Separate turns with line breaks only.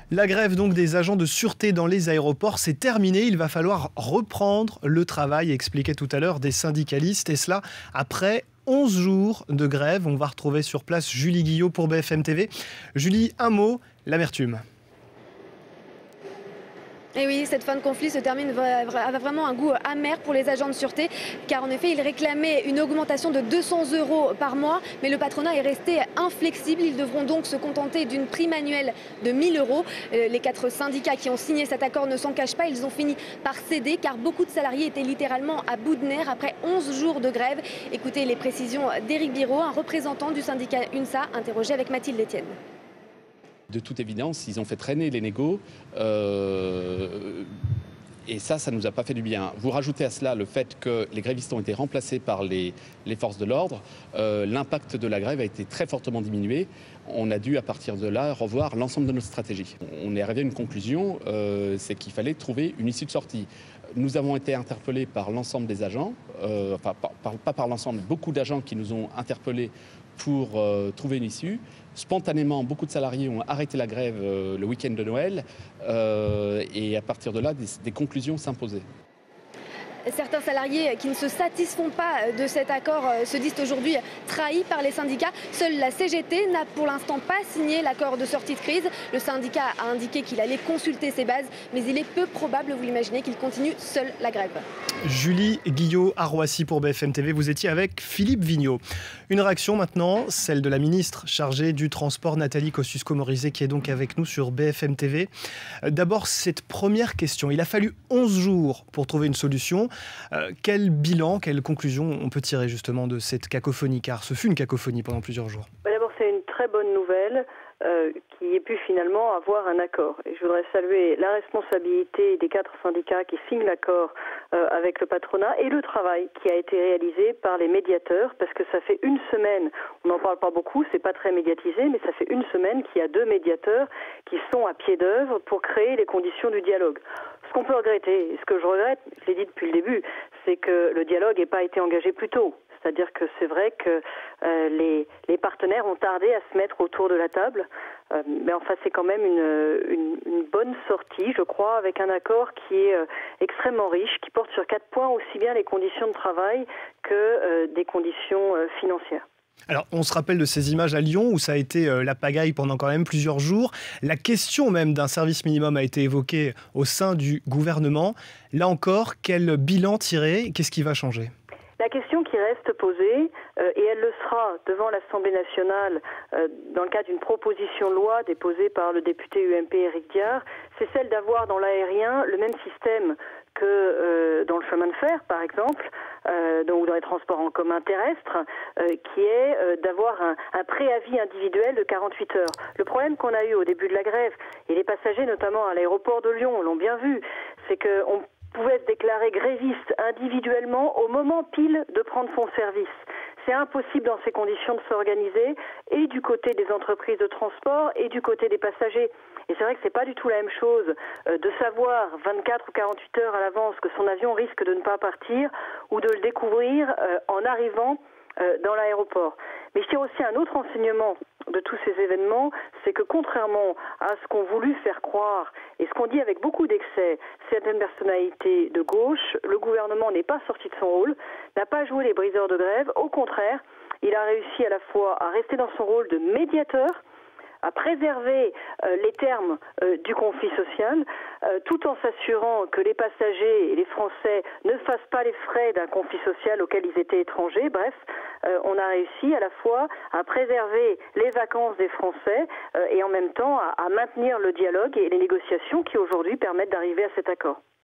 La grève donc des agents de sûreté dans les aéroports, c'est terminé. Il va falloir reprendre le travail, expliquait tout à l'heure des syndicalistes. Et cela après 11 jours de grève. On va retrouver sur place Julie Guillot pour BFM TV. Julie, un mot, l'amertume.
Et oui, cette fin de conflit se termine avec vraiment un goût amer pour les agents de sûreté, car en effet, ils réclamaient une augmentation de 200 € par mois, mais le patronat est resté inflexible. Ils devront donc se contenter d'une prime annuelle de 1 000 €. Les 4 syndicats qui ont signé cet accord ne s'en cachent pas. Ils ont fini par céder, car beaucoup de salariés étaient littéralement à bout de nerfs après 11 jours de grève. Écoutez les précisions d'Éric Biraud, un représentant du syndicat UNSA, interrogé avec Mathilde Etienne.
De toute évidence, ils ont fait traîner les négos et ça ne nous a pas fait du bien. Vous rajoutez à cela le fait que les grévistes ont été remplacés par les forces de l'ordre. L'impact de la grève a été très fortement diminué. On a dû, à partir de là, revoir l'ensemble de notre stratégie. On est arrivé à une conclusion, c'est qu'il fallait trouver une issue de sortie. Nous avons été interpellés par l'ensemble des agents, enfin pas par l'ensemble, beaucoup d'agents qui nous ont interpellés pour trouver une issue. Spontanément, beaucoup de salariés ont arrêté la grève le week-end de Noël et à partir de là, des conclusions s'imposaient.
Certains salariés qui ne se satisfont pas de cet accord se disent aujourd'hui trahis par les syndicats. Seule la CGT n'a pour l'instant pas signé l'accord de sortie de crise. Le syndicat a indiqué qu'il allait consulter ses bases, mais il est peu probable, vous l'imaginez, qu'il continue seul la grève.
Julie Guillot à Roissy pour BFM TV. Vous étiez avec Philippe Vigneault. Une réaction maintenant, celle de la ministre chargée du transport, Nathalie Kosciusko-Morizet, qui est donc avec nous sur BFM TV. D'abord, cette première question. Il a fallu 11 jours pour trouver une solution. Quel bilan, quelle conclusion on peut tirer justement de cette cacophonie, car ce fut une cacophonie pendant plusieurs jours?
D'abord, c'est une très bonne nouvelle qu'il y ait pu finalement avoir un accord. Et je voudrais saluer la responsabilité des 4 syndicats qui signent l'accord avec le patronat et le travail qui a été réalisé par les médiateurs, parce que ça fait une semaine, on n'en parle pas beaucoup, c'est pas très médiatisé, mais ça fait une semaine qu'il y a 2 médiateurs qui sont à pied d'œuvre pour créer les conditions du dialogue. Ce qu'on peut regretter, et ce que je regrette, je l'ai dit depuis le début, c'est que le dialogue n'ait pas été engagé plus tôt. C'est-à-dire que c'est vrai que les partenaires ont tardé à se mettre autour de la table. Mais enfin, c'est quand même une bonne sortie, je crois, avec un accord qui est extrêmement riche, qui porte sur 4 points, aussi bien les conditions de travail que des conditions financières.
Alors, on se rappelle de ces images à Lyon où ça a été la pagaille pendant quand même plusieurs jours. La question même d'un service minimum a été évoquée au sein du gouvernement. Là encore, quel bilan tirer? Qu'est-ce qui va changer?
La question qui reste posée, et elle le sera devant l'Assemblée nationale dans le cadre d'une proposition de loi déposée par le député UMP Éric Diard, c'est celle d'avoir dans l'aérien le même système que dans le chemin de fer, par exemple, ou dans les transports en commun terrestres, qui est d'avoir un préavis individuel de 48 heures. Le problème qu'on a eu au début de la grève, et les passagers notamment à l'aéroport de Lyon l'ont bien vu, c'est qu'on pouvait se déclarer gréviste individuellement au moment pile de prendre son service. C'est impossible dans ces conditions de s'organiser, et du côté des entreprises de transport et du côté des passagers. Et c'est vrai que c'est pas du tout la même chose de savoir 24 ou 48 heures à l'avance que son avion risque de ne pas partir, ou de le découvrir en arrivant dans l'aéroport. Mais je tire aussi un autre enseignement de tous ces événements, c'est que contrairement à ce qu'ont voulu faire croire et ce qu'on dit avec beaucoup d'excès certaines personnalités de gauche, le gouvernement n'est pas sorti de son rôle, n'a pas joué les briseurs de grève. Au contraire, il a réussi à la fois à rester dans son rôle de médiateur, à préserver les termes du conflit social, tout en s'assurant que les passagers et les Français ne fassent pas les frais d'un conflit social auquel ils étaient étrangers. Bref, on a réussi à la fois à préserver les vacances des Français et en même temps à maintenir le dialogue et les négociations qui aujourd'hui permettent d'arriver à cet accord.